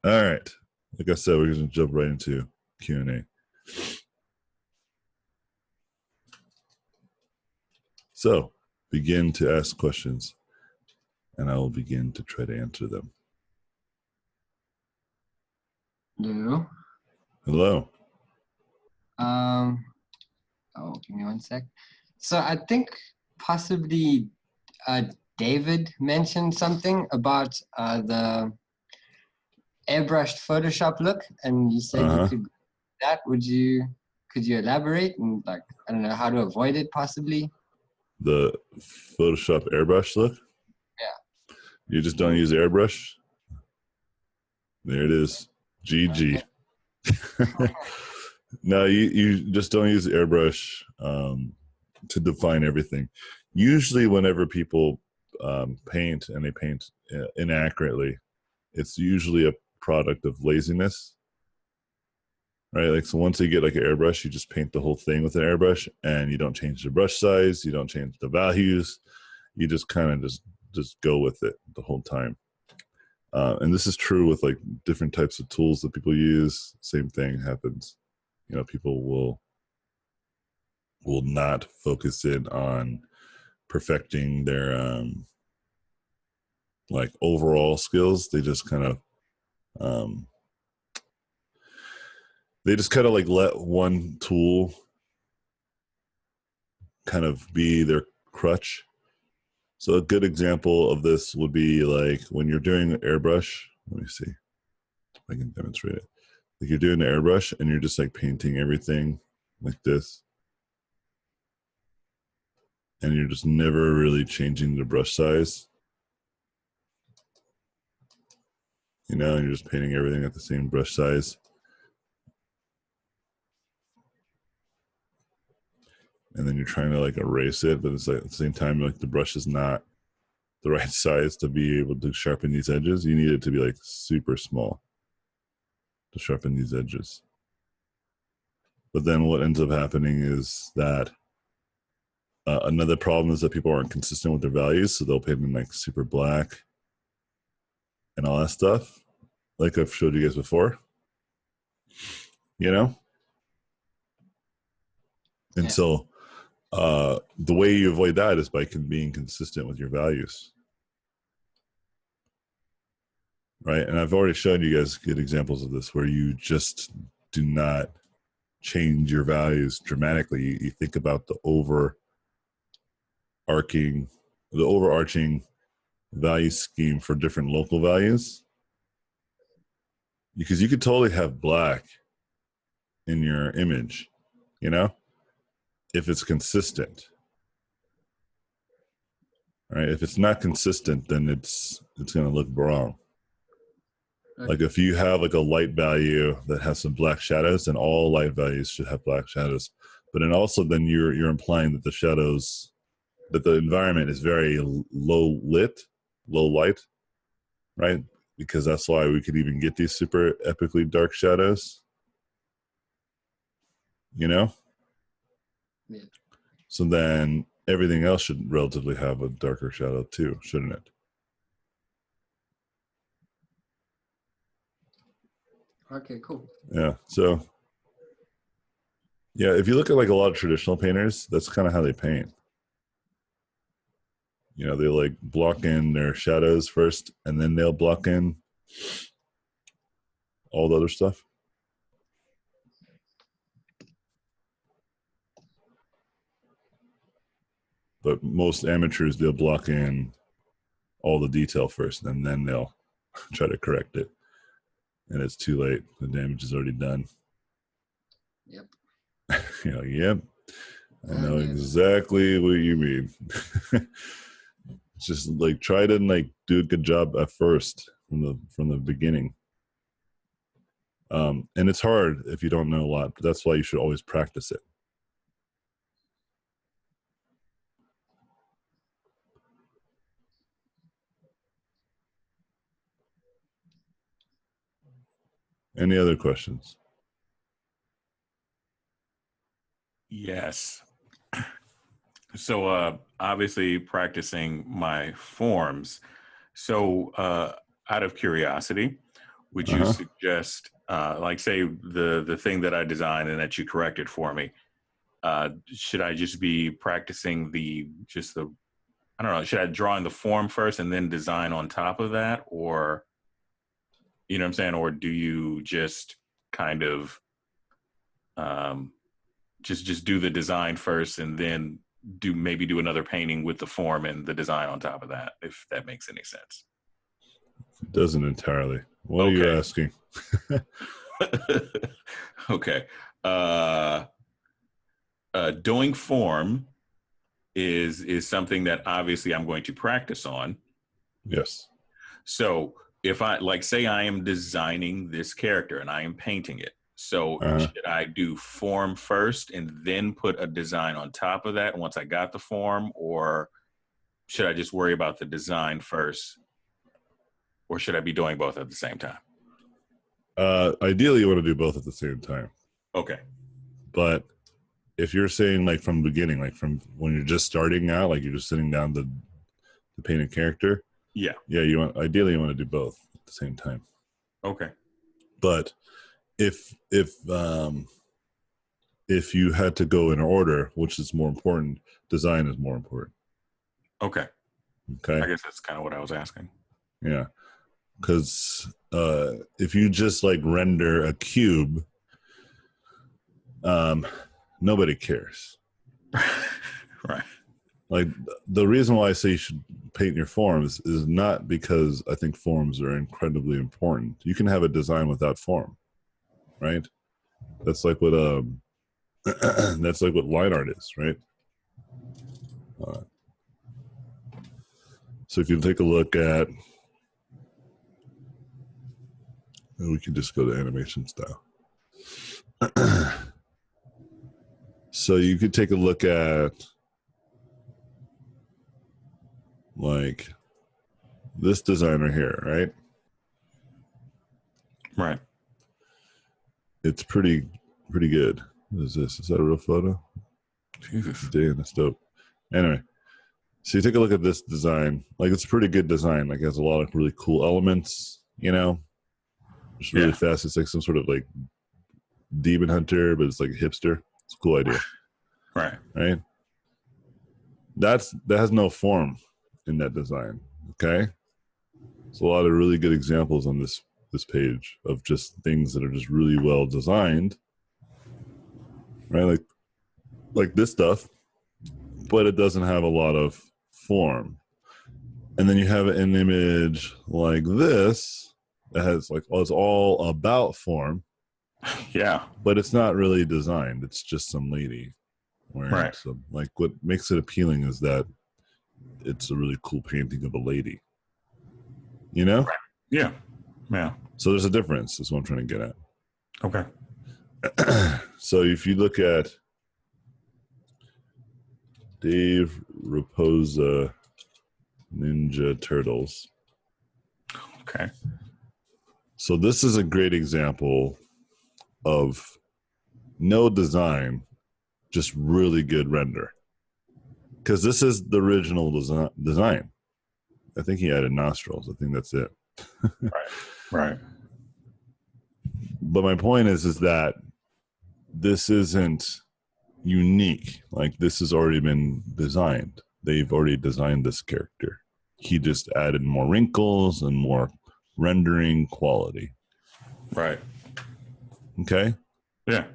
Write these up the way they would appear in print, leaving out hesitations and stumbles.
All right. Like I said, we're going to jump right into Q&A. So begin to ask questions, and I will begin to try to answer them. Hello. Hello. Oh, give me one sec. So I think possibly David mentioned something about the airbrushed Photoshop look, and you said you could do that. Could you elaborate and I don't know how to avoid it possibly? The Photoshop airbrush look? Yeah. You just don't use airbrush? There it is. GG. Okay. No, you just don't use airbrush to define everything. Usually whenever people paint and they paint inaccurately, it's usually a product of laziness, right? Like, so once you get like an airbrush, you just paint the whole thing with an airbrush, and you don't change the brush size, you don't change the values, you just kind of just go with it the whole time. And this is true with like different types of tools that people use. Same thing happens. You know, people will not focus in on perfecting their like overall skills. They just kind of like let one tool kind of be their crutch. So a good example of this would be like when you're doing airbrush. Let me see if I can demonstrate it. Like you're doing the airbrush and you're just like painting everything like this. And you're just never really changing the brush size. You know, and you're just painting everything at the same brush size. And then you're trying to like erase it, but it's like at the same time, like the brush is not the right size to be able to sharpen these edges. You need it to be like super small to sharpen these edges. But then what ends up happening is that another problem is that people aren't consistent with their values. So they'll paint in like super black and all that stuff. Like I've showed you guys before, you know? And so the way you avoid that is by being consistent with your values. Right? And I've already shown you guys good examples of this where you just do not change your values dramatically. You think about the overarching value scheme for different local values. Because you could totally have black in your image, you know, if it's consistent. Right? If it's not consistent, then it's going to look wrong. Like if you have like a light value that has some black shadows, then all light values should have black shadows. But then also then you're implying that the shadows, that the environment is very low light, right? Because that's why we could even get these super epically dark shadows, you know? Yeah. So then everything else should relatively have a darker shadow too, shouldn't it? Okay, cool. Yeah. So, yeah, if you look at like a lot of traditional painters, that's kind of how they paint. You know, they like block in their shadows first, and then they'll block in all the other stuff. But most amateurs, they'll block in all the detail first, and then they'll try to correct it. And it's too late. The damage is already done. Yep. You're like, yep. I know exactly what you mean. Just like try to like do a good job at first from the beginning. And it's hard if you don't know a lot, but that's why you should always practice it. Any other questions? Yes. So obviously practicing my forms. So out of curiosity, would you suggest, like, say the thing that I designed and that you corrected for me? Should I just be practicing I don't know, should I draw in the form first and then design on top of that? Or, you know what I'm saying? Or do you just kind of just do the design first and then do another painting with the form and the design on top of that, if that makes any sense? It doesn't entirely. What are you asking? Okay. Doing form is something that obviously I'm going to practice on. Yes. So if I, like, say I am designing this character and I am painting it. So should I do form first and then put a design on top of that once I got the form? Or should I just worry about the design first? Or should I be doing both at the same time? Ideally, you want to do both at the same time. Okay. But if you're saying like from the beginning, like from when you're just starting out, like you're just sitting down to paint a character. Yeah. Yeah. Ideally you want to do both at the same time. Okay. But if you had to go in order, which is more important, design is more important. Okay. Okay. I guess that's kind of what I was asking. Yeah. Because if you just like render a cube, nobody cares. Right. Like the reason why I say you should paint your forms is not because I think forms are incredibly important. You can have a design without form, right? That's like what that's like what line art is, right? So if you take a look at, we can just go to animation style. So you could take a look at like this designer here, right? Right. It's pretty good. What is this? Is that a real photo? Jesus. Damn, that's dope. Anyway, so you take a look at this design. Like it's a pretty good design. Like it has a lot of really cool elements, you know? It's really fast. It's like some sort of like demon hunter, but it's like a hipster. It's a cool idea. Right. Right? That has no form in that design. Okay? There's a lot of really good examples on this page of just things that are just really well designed. Right? Like this stuff, but it doesn't have a lot of form. And then you have an image like this that has like, well, it's all about form. Yeah. But it's not really designed. It's just some lady wearing some, like what makes it appealing is that it's a really cool painting of a lady. You know? Right. Yeah. Yeah. So there's a difference, is what I'm trying to get at. Okay. So if you look at Dave Raposa Ninja Turtles. Okay. So this is a great example of no design, just really good render. Because this is the original design. I think he added nostrils. I think that's it. Right. But my point is that this isn't unique. Like this has already been designed. They've already designed this character. He just added more wrinkles and more rendering quality. Right. Okay? Yeah.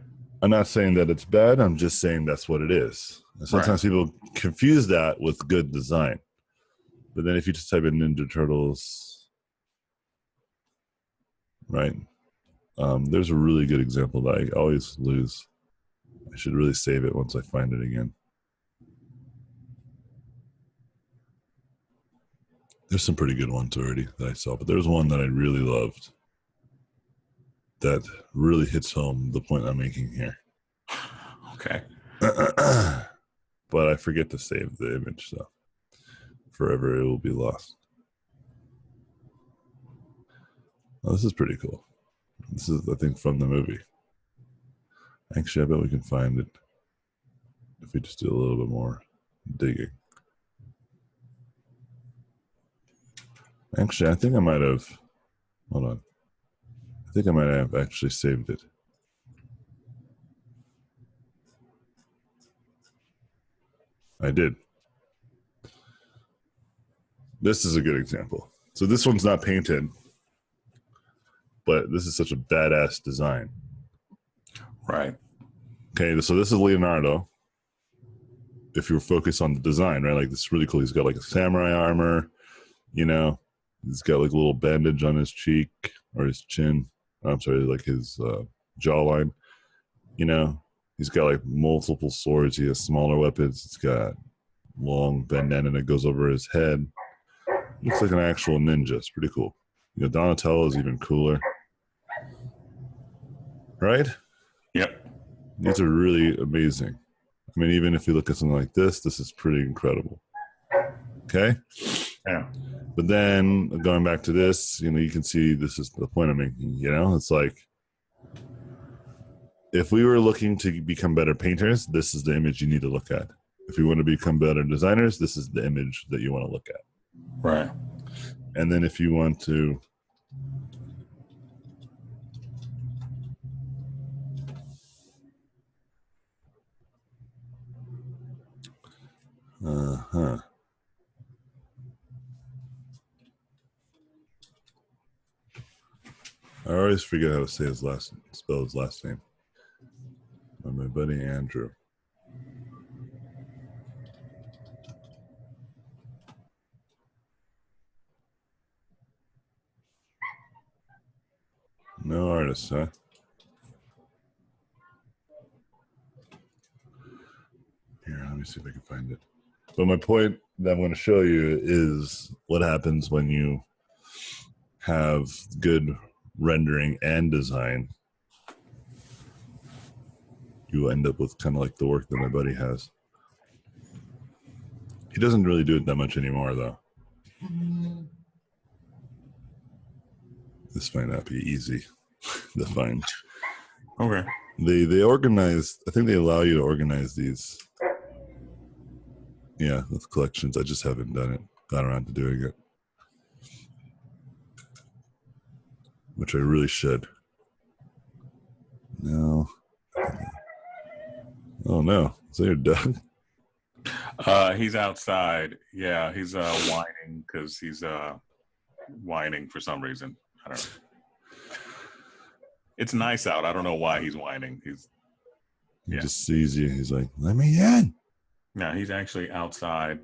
I'm not saying that it's bad. I'm just saying that's what it is. And sometimes people confuse that with good design. But then if you just type in Ninja Turtles, right? There's a really good example that I always lose. I should really save it once I find it again. There's some pretty good ones already that I saw, but there's one that I really loved that really hits home the point I'm making here. Okay. But I forget to save the image, so forever it will be lost. Oh, this is pretty cool. This is, I think, from the movie. Actually, I bet we can find it if we just do a little bit more digging. Actually, I think I might have. Hold on. I think I might have actually saved it. I did. This is a good example. So this one's not painted, but this is such a badass design. Right. Okay, so this is Leonardo. If you're focused on the design, right? Like, this is really cool. He's got like a samurai armor, you know. He's got like a little bandage on his cheek or his chin. I'm sorry, like his jawline. You know, he's got like multiple swords. He has smaller weapons. He's got long bandana that goes over his head. Looks like an actual ninja. It's pretty cool. You know, Donatello is even cooler. Right? Yep. These are really amazing. I mean, even if you look at something like this is pretty incredible. Okay? Yeah. But then going back to this, you know, you can see this is the point I'm making. You know, it's like, if we were looking to become better painters, this is the image you need to look at. If you want to become better designers, this is the image that you want to look at. Right. And then if you want to I always forget how to say spell his last name. My buddy Andrew. No artist, huh? Here, let me see if I can find it. But my point that I'm going to show you is what happens when you have good rendering and design. You end up with kind of like the work that my buddy has. He doesn't really do it that much anymore, though. This might not be easy to find. Okay. They organize, I think they allow you to organize these. Yeah, with collections. I just haven't got around to doing it. Which I really should. No. Oh no. Is that your dog? He's outside. Yeah, he's whining because he's whining for some reason. I don't know. It's nice out. I don't know why he's whining. He just sees you. He's like, let me in. No, he's actually outside.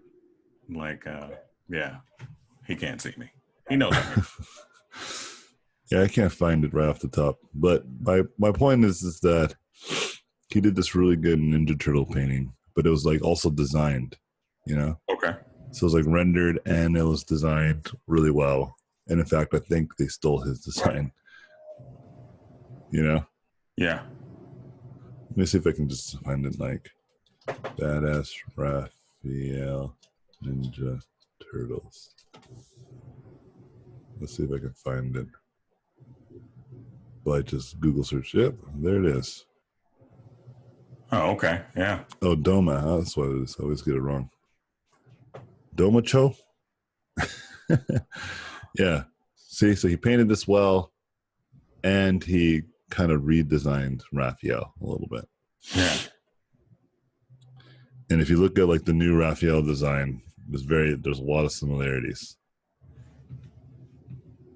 Like, yeah, he can't see me. He knows I'm here. Yeah, I can't find it right off the top. But my point is that he did this really good Ninja Turtle painting, but it was like also designed, you know? Okay. So it was like rendered and it was designed really well. And in fact, I think they stole his design. You know? Yeah. Let me see if I can just find it, like Badass Raphael Ninja Turtles. Let's see if I can find it. By just Google search. Yep, there it is. Oh, okay. Yeah. Oh, Doma. Huh? That's what it is. I always get it wrong. Domacho? Yeah. See, so he painted this well, and he kind of redesigned Raphael a little bit. Yeah. And if you look at like the new Raphael design, there's a lot of similarities.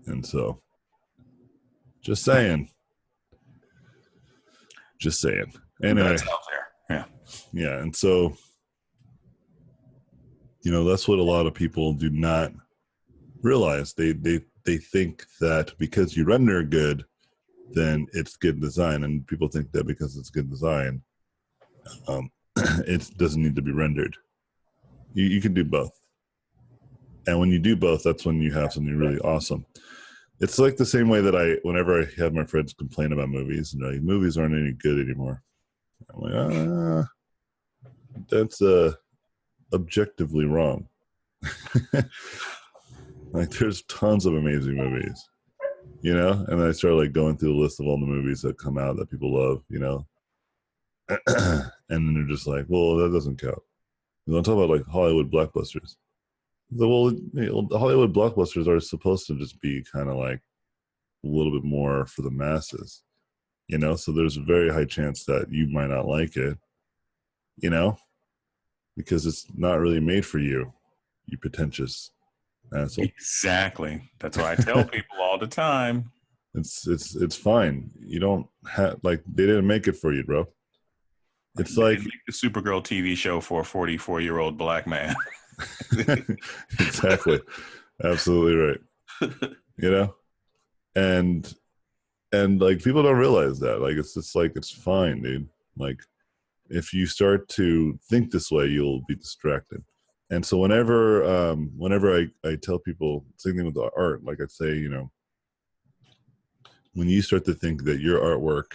And so, just saying. Anyway. That's out there. Yeah. Yeah, and so, you know, that's what a lot of people do not realize. They think that because you render good, then it's good design, and people think that because it's good design, it doesn't need to be rendered. You can do both, and when you do both, that's when you have something really awesome. It's like the same way that whenever I have my friends complain about movies, and like, movies aren't any good anymore, I'm like, that's objectively wrong. Like, there's tons of amazing movies, you know? And I started like going through the list of all the movies that come out that people love, you know? And then they're just like, well, that doesn't count. And I'll talk about like Hollywood blockbusters. Well, the Hollywood blockbusters are supposed to just be kind of like a little bit more for the masses, so there's a very high chance that you might not like it, because it's not really made for you, you pretentious asshole. Exactly. That's why I tell people all the time. It's fine. You don't have, like, they didn't make it for you, bro. It's They like didn't make the Supergirl TV show for a 44-year-old black man. exactly, absolutely right. And like, people don't realize that. Like, it's just like, it's fine, dude. Like, if you start to think this way, you'll be distracted. And so whenever I tell people, same thing with the art, like I'd say, when you start to think that your artwork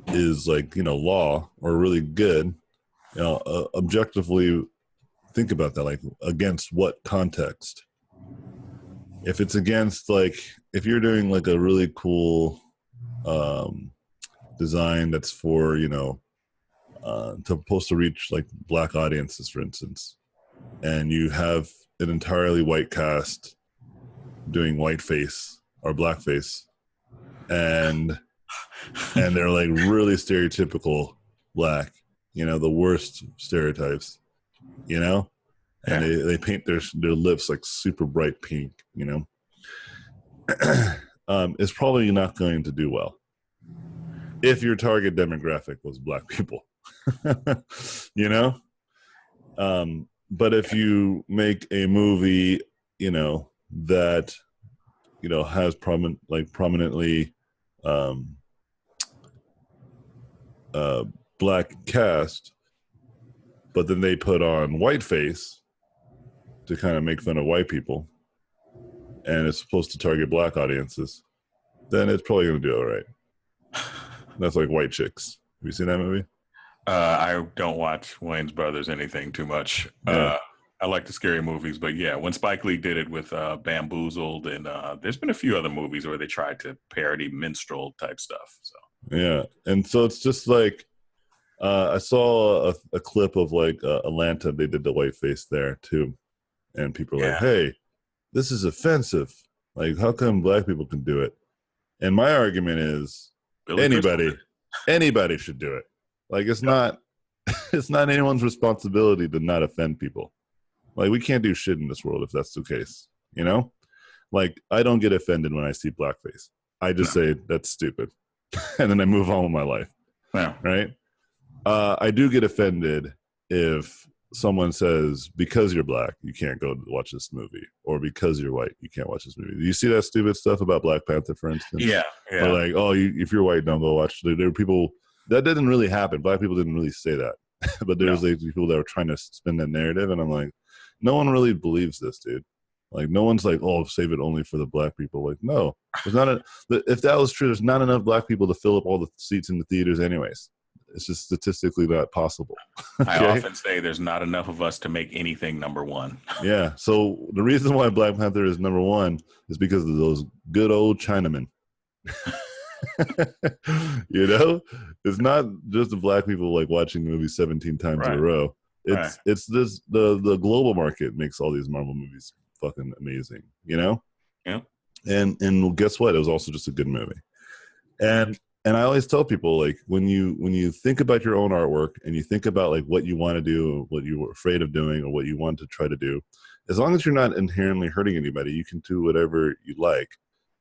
is like, law or really good, objectively think about that. Like, against what context? If it's against, like, if you're doing like a really cool design that's for, supposed to reach like black audiences, for instance, and you have an entirely white cast doing whiteface or blackface, and they're like really stereotypical black, the worst stereotypes, and they paint their lips like super bright pink, it's probably not going to do well if your target demographic was black people. But if you make a movie, that has prominently black cast, but then they put on whiteface to kind of make fun of white people, and it's supposed to target black audiences, then it's probably going to do all right. That's like White Chicks. Have you seen that movie? I don't watch Wayans Brothers anything too much. Yeah. I like the scary movies, but yeah, when Spike Lee did it with Bamboozled, and there's been a few other movies where they tried to parody minstrel type stuff. So yeah, and so it's just like, I saw a clip of like Atlanta. They did the whiteface there too, and people are like, "Hey, this is offensive. Like, how come black people can do it?" And my argument is, anybody should do it. Like, it's not anyone's responsibility to not offend people. Like, we can't do shit in this world if that's the case, Like, I don't get offended when I see blackface. I just say that's stupid, and then I move on with my life. Yeah. Right? I do get offended if someone says, because you're black, you can't go watch this movie, or because you're white, you can't watch this movie. Do you see that stupid stuff about Black Panther, for instance? Yeah. Or like, if you're white, don't go watch. There were people that didn't really happen. Black people didn't really say that, but there's like people that were trying to spin that narrative, and I'm like, no one really believes this, dude. Like, no one's like, oh, save it only for the black people. Like, no, there's not. If that was true, there's not enough black people to fill up all the seats in the theaters, anyways. It's just statistically not possible. Okay? I often say there's not enough of us to make anything number one. Yeah. So the reason why Black Panther is number one is because of those good old Chinamen. It's not just the black people like watching movies 17 times in a row. It's this the global market makes all these Marvel movies fucking amazing. Yeah. And guess what? It was also just a good movie. And I always tell people, like, when you think about your own artwork and you think about like what you want to do, what you were afraid of doing, or what you want to try to do, as long as you're not inherently hurting anybody, you can do whatever you like.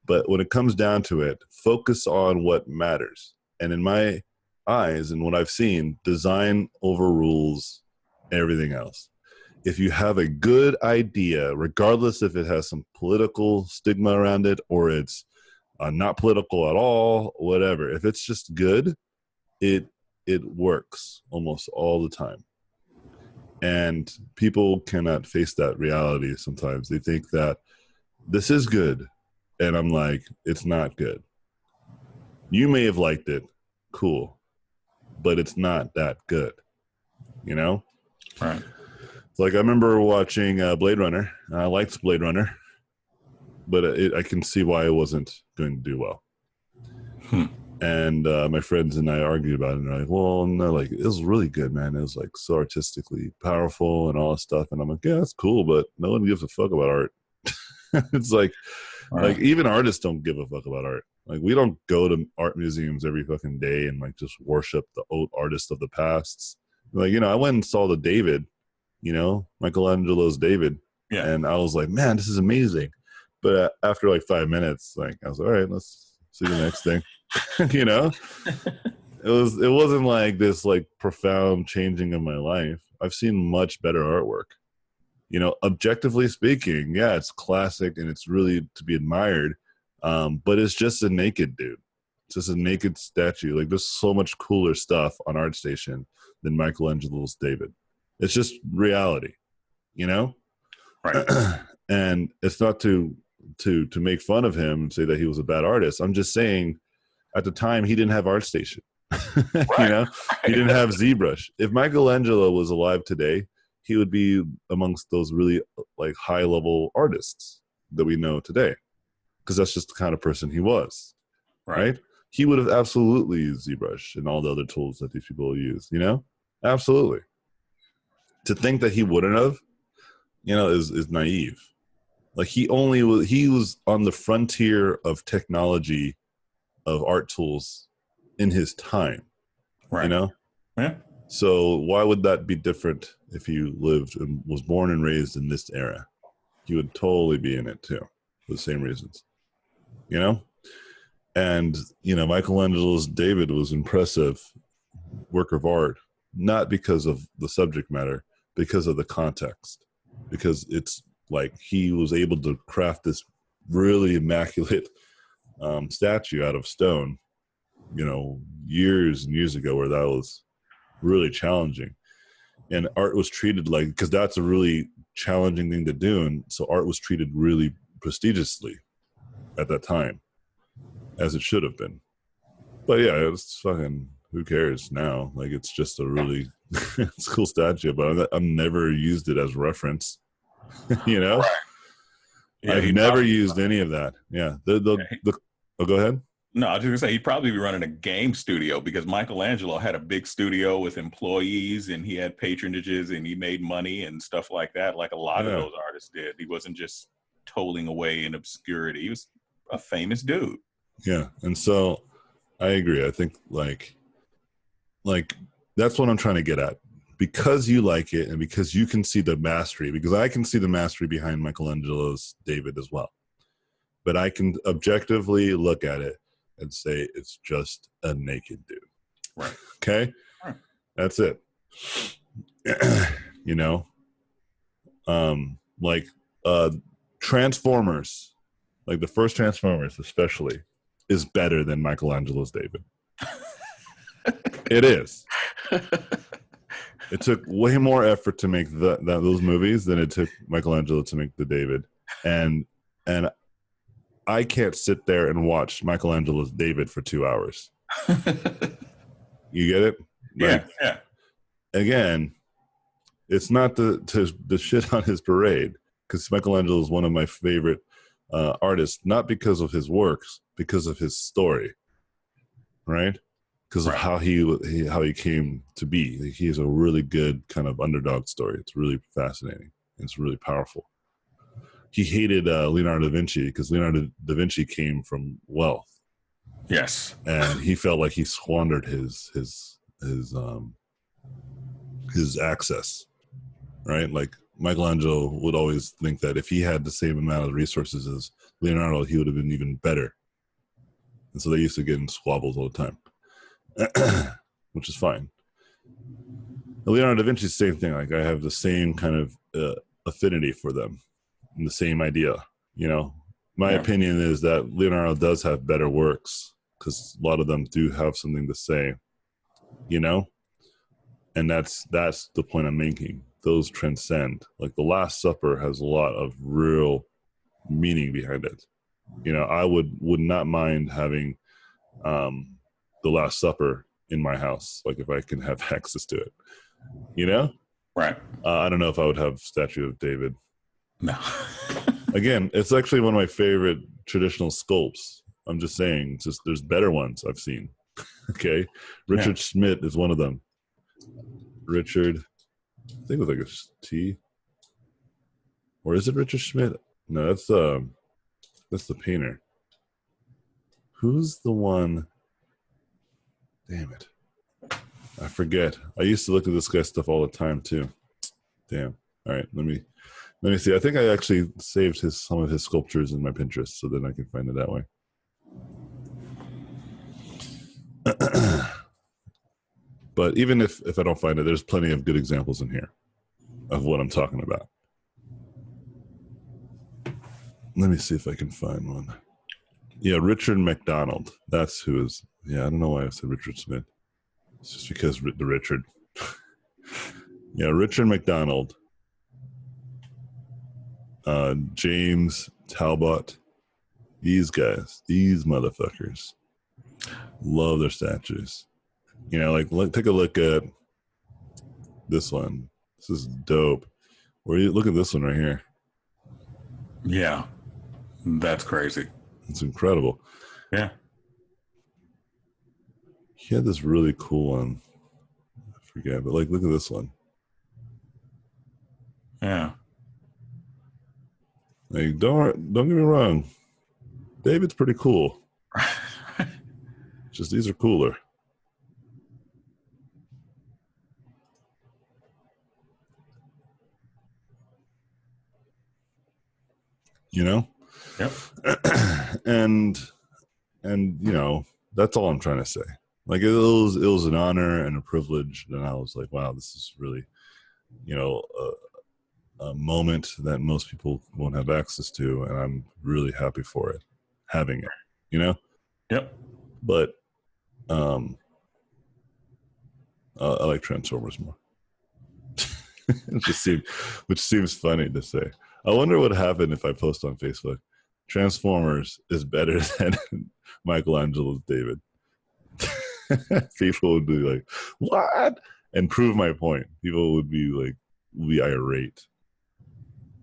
But when it comes down to it, focus on what matters. And in my eyes and what I've seen, design overrules everything else. If you have a good idea, regardless if it has some political stigma around it or it's not political at all, whatever. If it's just good, it works almost all the time. And people cannot face that reality sometimes. They think that this is good. And I'm like, it's not good. You may have liked it. Cool. But it's not that good. Right. Like, I remember watching Blade Runner. I liked Blade Runner. But I can see why it wasn't going to do well. And my friends and I argued about it, and they're like, well, no, like, it was really good, man. It was like so artistically powerful and all this stuff. And I'm like, yeah, that's cool, but no one gives a fuck about art. It's like, Like even artists don't give a fuck about art. Like we don't go to art museums every fucking day and like just worship the old artists of the past. Like, you know, I went and saw the David, you know, Michelangelo's David. Yeah. And I was like, man, this is amazing. But after like 5 minutes, like I was like, all right, let's see the next thing. You know, it wasn't like this like profound changing of my life. I've seen much better artwork. You know, objectively speaking, yeah, it's classic and it's really to be admired. But it's just a naked dude. It's just a naked statue. Like there's so much cooler stuff on ArtStation than Michelangelo's David. It's just reality, you know? Right. And it's not to make fun of him and say that he was a bad artist. I'm just saying at the time he didn't have ArtStation. You know, he didn't have ZBrush. If Michelangelo was alive today, he would be amongst those really like high level artists that we know today, because that's just the kind of person he was, right? He would have absolutely used ZBrush and all the other tools that these people use, you know, absolutely. To think that he wouldn't have, you know, is naive. Like he was on the frontier of technology, of art tools in his time, you know? Yeah. So why would that be different if he lived and was born and raised in this era? He would totally be in it too, for the same reasons, you know? And, you know, Michelangelo's David was impressive work of art, not because of the subject matter, because of the context, because it's like he was able to craft this really immaculate statue out of stone, you know, years and years ago, where that was really challenging. And art was treated like, because that's a really challenging thing to do, and so art was treated really prestigiously at that time, as it should have been. But yeah, it's fucking, who cares now? Like it's just a really it's a cool statue, but I've never used it as reference. You know, yeah, I've never used any of that. Yeah, oh, go ahead. No, I was just gonna say he'd probably be running a game studio, because Michelangelo had a big studio with employees and he had patronages and he made money and stuff like that, like a lot of those artists did. He wasn't just toiling away in obscurity. He was a famous dude. Yeah, and so I agree. I think like that's what I'm trying to get at. Because you like it and because you can see the mastery, because I can see the mastery behind Michelangelo's David as well. But I can objectively look at it and say it's just a naked dude. Right. Okay? Right. That's it. You know? Like Transformers, like the first Transformers especially, is better than Michelangelo's David. It is. It took way more effort to make those movies than it took Michelangelo to make the David. And I can't sit there and watch Michelangelo's David for 2 hours. You get it? Like, yeah. Again, it's not the shit on his parade, because Michelangelo is one of my favorite artists, not because of his works, because of his story, right? Because of how he came to be. Like, he has a really good kind of underdog story. It's really fascinating. It's really powerful. He hated Leonardo da Vinci because Leonardo da Vinci came from wealth. Yes, and he felt like he squandered his access. Right, like Michelangelo would always think that if he had the same amount of resources as Leonardo, he would have been even better. And so they used to get in squabbles all the time, which is fine. Leonardo da Vinci, same thing. Like I have the same kind of affinity for them, and the same idea. You know, my opinion is that Leonardo does have better works because a lot of them do have something to say. You know, and that's the point I'm making. Those transcend. Like the Last Supper has a lot of real meaning behind it. You know, I would not mind having the Last Supper in my house, like if I can have access to it. You know, right? I don't know if I would have Statue of David. No. Again, it's actually one of my favorite traditional sculpts. I'm just saying, just there's better ones I've seen. Okay, Richard Schmidt is one of them. Richard, I think it was like a T, or is it Richard Schmidt? No, that's That's the painter. Who's the one? Damn it. I forget. I used to look at this guy's stuff all the time too. Damn. All right, let me see. I think I actually saved some of his sculptures in my Pinterest, so then I can find it that way. But even if I don't find it, there's plenty of good examples in here of what I'm talking about. Let me see if I can find one. Yeah, Richard McDonald. That's who is. Yeah, I don't know why I said Richard Smith. It's just because the Richard. Yeah, Richard McDonald. James Talbot. These guys, these motherfuckers, love their statues. You know, like take a look at this one. This is dope. Look at this one right here. Yeah, that's crazy. It's incredible. Yeah. He had this really cool one. I forget, but like, look at this one. Yeah. Like, don't get me wrong. David's pretty cool. Just these are cooler. You know? Yep. and you know, that's all I'm trying to say. Like it was an honor and a privilege, and I was like, wow, this is really, you know, a moment that most people won't have access to, and I'm really happy for it, having it, you know? Yep. But I like Transformers more. Which seems funny to say. I wonder what happened if I post on Facebook, Transformers is better than Michelangelo's David. People would be like, what? And prove my point. People would be irate.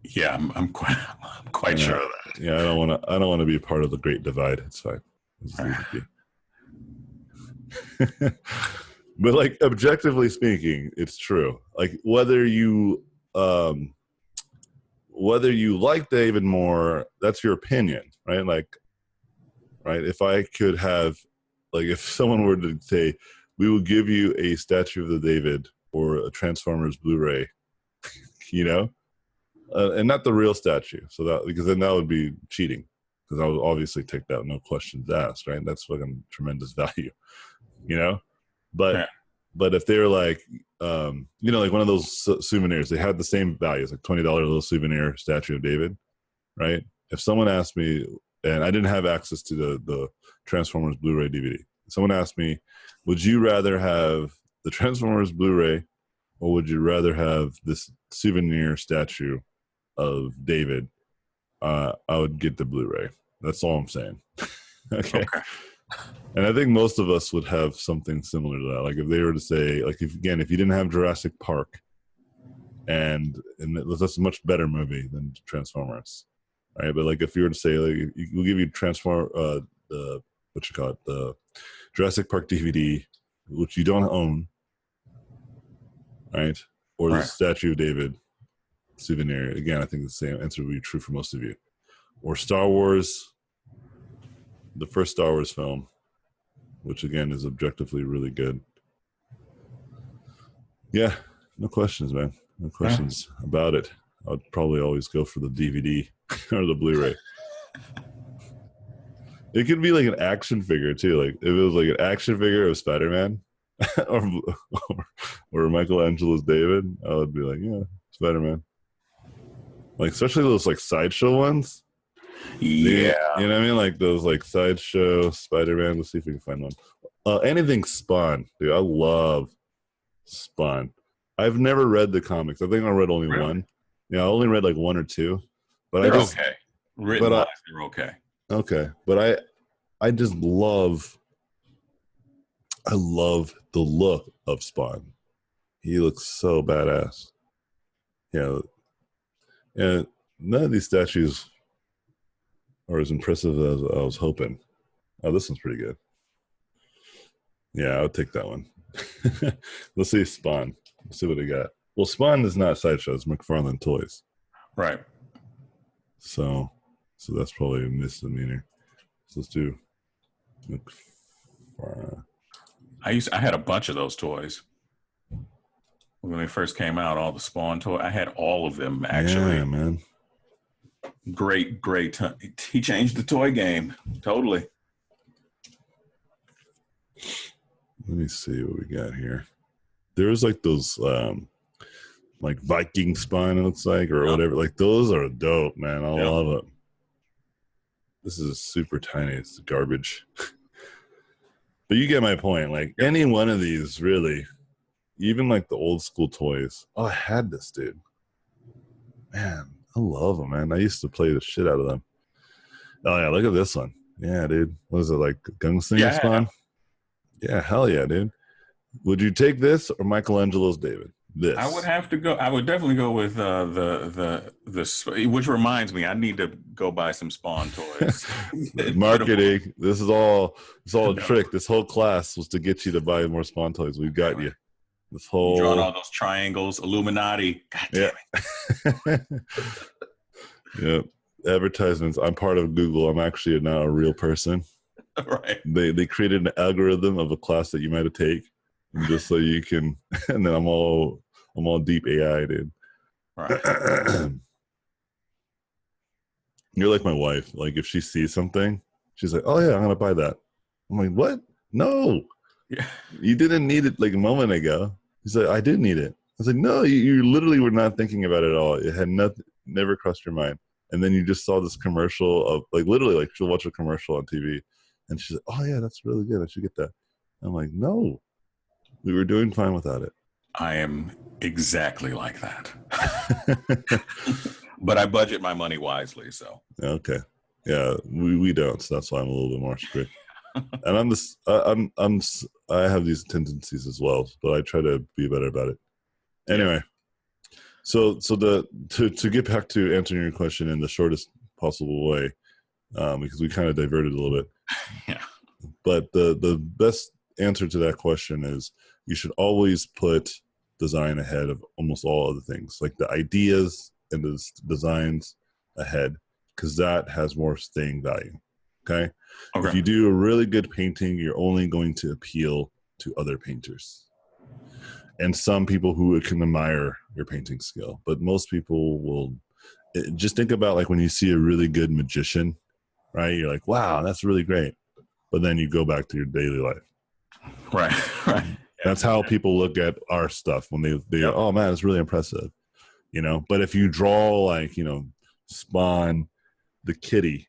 Yeah, I'm quite sure of that. Yeah, I don't want to be a part of the Great Divide. It's fine. But like objectively speaking, it's true. Like whether you like David more, that's your opinion, right? Like, right? If I could have, like, if someone were to say, we will give you a statue of the David or a Transformers Blu-ray, you know, and not the real statue, so that because then that would be cheating, because I would obviously take that, no questions asked, right? That's fucking tremendous value, you know. But yeah. But if they're like, you know, like one of those souvenirs, they had the same values, like $20 little souvenir statue of David, right? If someone asked me, and I didn't have access to the Transformers Blu-ray DVD, someone asked me, would you rather have the Transformers Blu-ray or would you rather have this souvenir statue of David? I would get the Blu-ray. That's all I'm saying. Okay. And I think most of us would have something similar to that. Like if they were to say, like, if you didn't have Jurassic Park, and that's a much better movie than Transformers, right? But like if you were to say, like, we'll give you the Jurassic Park DVD, which you don't own, right? Or the Statue of David souvenir. Again, I think the same answer would be true for most of you. Or Star Wars, the first Star Wars film, which again is objectively really good. Yeah, no questions, man. No questions about it. I'd probably always go for the DVD or the Blu-ray. It could be like an action figure too. Like if it was like an action figure of Spider-Man or Michelangelo's David, I would be like, yeah, Spider-Man. Like especially those like sideshow ones. Yeah. You know what I mean? Like those like sideshow Spider-Man. Let's see if we can find one. Anything Spawn, dude. I love Spawn. I've never read the comics. I think I read only one. Yeah, I only read like one or two. But they're okay. Written-wise, they're okay. Okay. But I just love the look of Spawn. He looks so badass. Yeah. And none of these statues are as impressive as I was hoping. Oh, this one's pretty good. Yeah, I'll take that one. Let's see Spawn. Let's see what we got. Well, Spawn is not Sideshow. It's McFarlane Toys. Right. So So that's probably a misdemeanor. So let's do. I had a bunch of those toys when they first came out. All the Spawn toy, I had all of them actually. Yeah, man. Great. He changed the toy game totally. Let me see what we got here. There's like those like Viking spine, it looks like, or whatever. Like those are dope, man. I love it. This is super tiny. It's garbage. But you get my point. Like any one of these, really, even like the old school toys. Oh, I had this, dude. Man, I love them, man. I used to play the shit out of them. Oh yeah, look at this one. Yeah, dude. What is it, like Gunslinger Spawn? Yeah, hell yeah, dude. Would you take this or Michelangelo's David? This. I would have to go. I would definitely go with the which reminds me, I need to go buy some Spawn toys. Marketing. This is all. It's all a trick. This whole class was to get you to buy more Spawn toys. We've got you. This whole drawing all those triangles, Illuminati. God damn it. Yep. Advertisements. I'm part of Google. I'm actually now a real person. Right. They created an algorithm of a class that you might have taken, just so you can. And then I'm all deep AI, dude. Right. You're like my wife. Like if she sees something, she's like, "Oh yeah, I'm gonna buy that." I'm like, "What? No, Yeah. You didn't need it like a moment ago." He's like, "I did need it." I was like, "No, you literally were not thinking about it at all. It had never crossed your mind." And then you just saw this commercial of like literally like she'll watch a commercial on TV, and she's like, "Oh yeah, that's really good. I should get that." I'm like, "No, we were doing fine without it." I am exactly like that. But I budget my money wisely, so. Okay. Yeah, we don't, so that's why I'm a little bit more strict. And I have these tendencies as well, but I try to be better about it. Anyway, so to get back to answering your question in the shortest possible way, because we kind of diverted a little bit. Yeah. But the best answer to that question is you should always put design ahead of almost all other things, like the ideas and the designs ahead, because that has more staying value. Okay? If you do a really good painting, you're only going to appeal to other painters and some people who can admire your painting skill. But most people will just think about like when you see a really good magician, right? You're like, wow, that's really great. But then you go back to your daily life. Right. That's how people look at our stuff when they oh man, it's really impressive. But if you draw like, Spawn the kitty,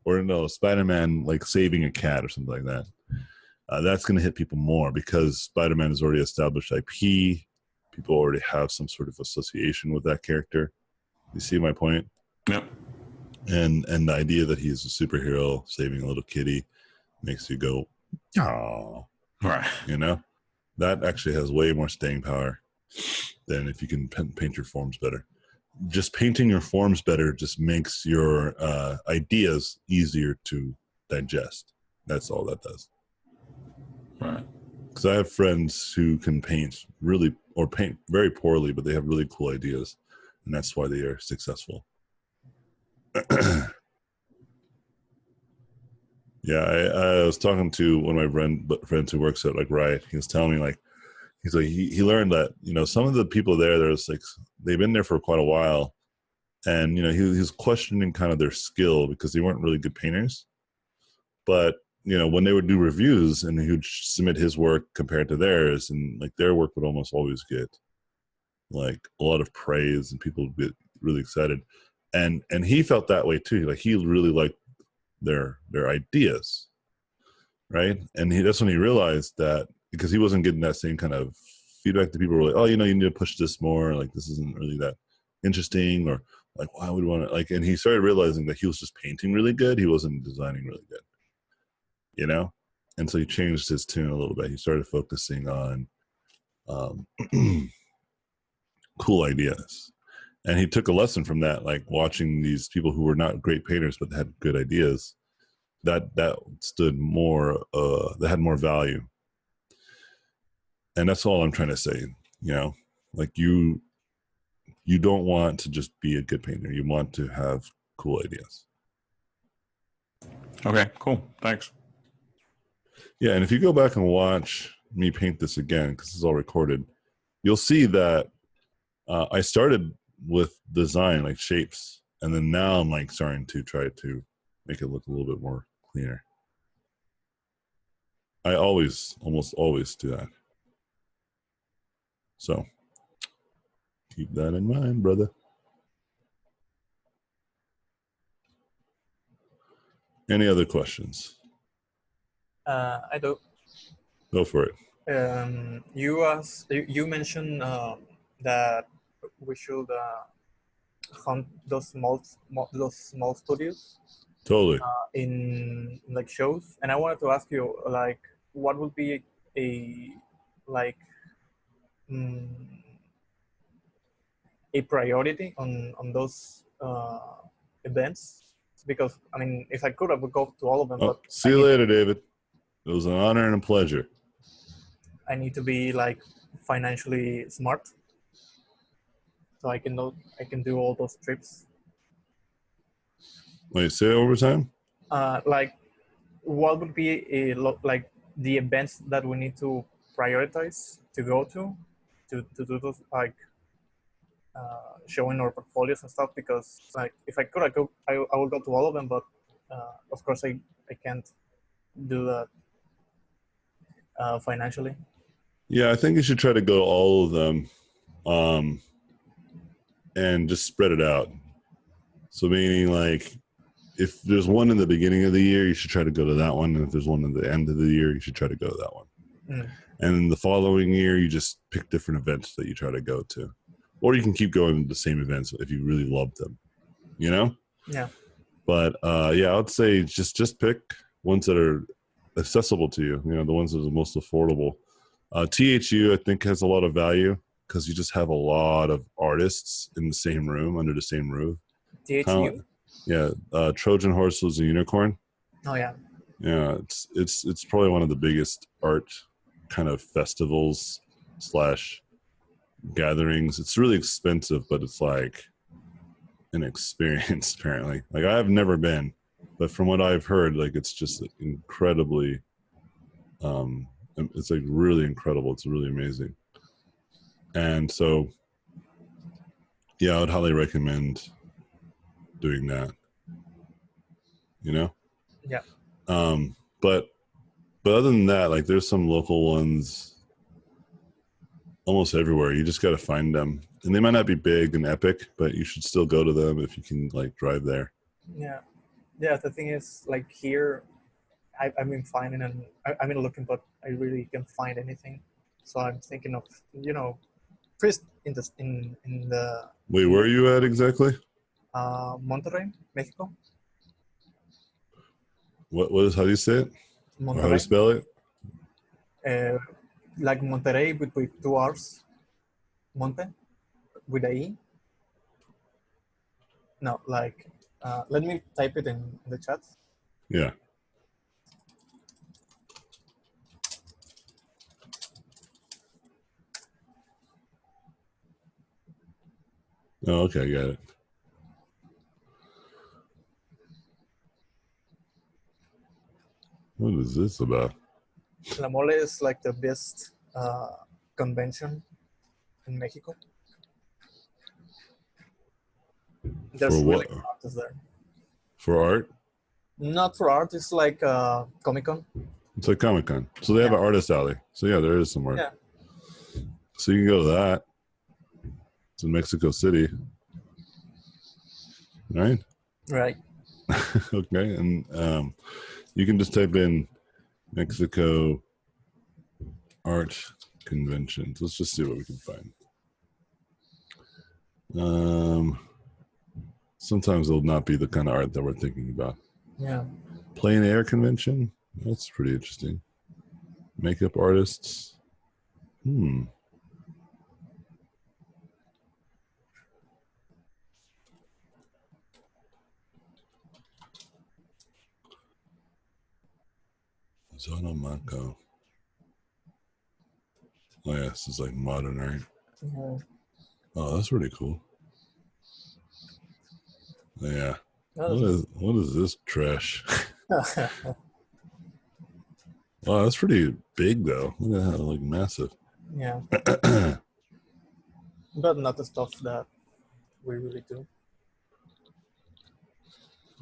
or no, Spider-Man like saving a cat or something like that, that's going to hit people more because Spider-Man is already established IP. People already have some sort of association with that character. You see my point? Yep. And the idea that he's a superhero saving a little kitty makes you go, oh, right. That actually has way more staying power than if you can paint your forms better. Just painting your forms better just makes your ideas easier to digest. That's all that does. Right. Because I have friends who can paint paint very poorly, but they have really cool ideas, and that's why they are successful. Yeah, I was talking to one of my friends who works at like Riot. He was telling me like, he's like he learned that some of the people there's like they've been there for quite a while, and he was questioning kind of their skill because they weren't really good painters. But when they would do reviews and he would submit his work compared to theirs, and like their work would almost always get like a lot of praise and people would get really excited, and he felt that way too. Like he really liked their ideas, right? And that's when he realized that, because he wasn't getting that same kind of feedback. The people were like, oh, you need to push this more, like this isn't really that interesting, or like why would we want to, like, and he started realizing that he was just painting really good, he wasn't designing really good, and so he changed his tune a little bit. He started focusing on cool ideas. And he took a lesson from that, like watching these people who were not great painters but had good ideas, that stood more, that had more value. And that's all I'm trying to say. Like you don't want to just be a good painter. You want to have cool ideas. Okay, cool. Thanks. Yeah, and if you go back and watch me paint this again, because it's all recorded, you'll see that I started with design, like shapes, and then now I'm like starting to try to make it look a little bit more cleaner. I almost always do that. So keep that in mind, brother. Any other questions? I do. Go for it. You mentioned that we should hunt those small studios Totally. in like shows, and I wanted to ask you like what would be a like mm, a priority on those events, because I mean if I could I would go to all of them, but See you later, David. It was an honor and a pleasure. I need to be like financially smart so I can do all those trips. Wait, say it over time. Like what would be like the events that we need to prioritize to go to do those like showing our portfolios and stuff, because like if I could I will go to all of them, but of course I can't do that financially. Yeah, I think you should try to go to all of them and just spread it out. So meaning like if there's one in the beginning of the year, you should try to go to that one. And if there's one in the end of the year, you should try to go to that one. And the following year, you just pick different events that you try to go to. Or you can keep going to the same events if you really love them, you know? Yeah. But yeah, I would say just pick ones that are accessible to you, you know, the ones that are the most affordable. THU, I think, has a lot of value because you just have a lot of artists in the same room, under the same roof. THU? Yeah, Trojan Horse was a unicorn. Oh yeah. Yeah, it's probably one of the biggest art kind of festivals / gatherings. It's really expensive, but it's like an experience apparently. Like I've never been, but from what I've heard, like it's just incredibly it's like really incredible. It's really amazing. And so yeah, I would highly recommend doing that, you know? Yeah. But other than that, like there's some local ones almost everywhere. You just got to find them, and they might not be big and epic, but you should still go to them if you can like drive there. Yeah. The thing is, like here, I've been finding and I've been looking, but I really can't find anything. So I'm thinking of first in the Wait, where are you at exactly? Monterrey, Mexico. What is, how do you say it? Monterrey. Or how do you spell it? Like Monterrey with 2 R's. Monte with a E. No, like let me type it in the chat. Yeah. Oh, okay, I got it. What is this about? La Mole is like the best convention in Mexico. There's For what? really good artists there. For art? Not for art, it's like Comic-Con. It's like Comic-Con. So they have an artist alley. So yeah, there is some art. Yeah. So you can go to that. It's in Mexico City. Right? Right. Okay. And you can just type in Mexico art conventions. Let's just see what we can find. Sometimes it'll not be the kind of art that we're thinking about. Yeah. Plein air convention. That's pretty interesting. Makeup artists. Zonomaco. Oh yeah, this is like modern art. Yeah. Oh, that's really cool. Yeah. What is this trash? Wow, that's pretty big though. Look at that, like massive. Yeah, but not the stuff that we really do.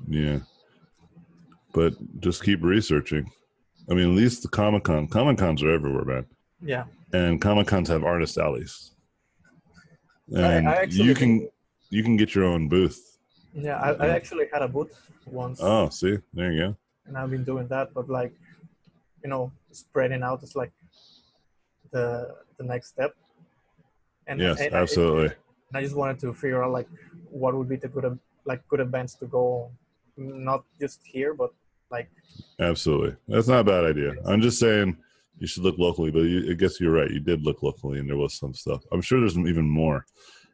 Yeah, but just keep researching. I mean, at least the Comic-Cons are everywhere, man. Yeah, And Comic-Cons have artist alleys, and I actually you can get your own booth. Yeah, I actually had a booth once. Oh, see, there you go. And I've been doing that, but like, spreading out is like the next step. And Yes, and absolutely. I just wanted to figure out like what would be the good events to go, not just here, but like. Absolutely, that's not a bad idea. I'm just saying you should look locally, but I guess you're right. You did look locally, and there was some stuff. I'm sure there's even more.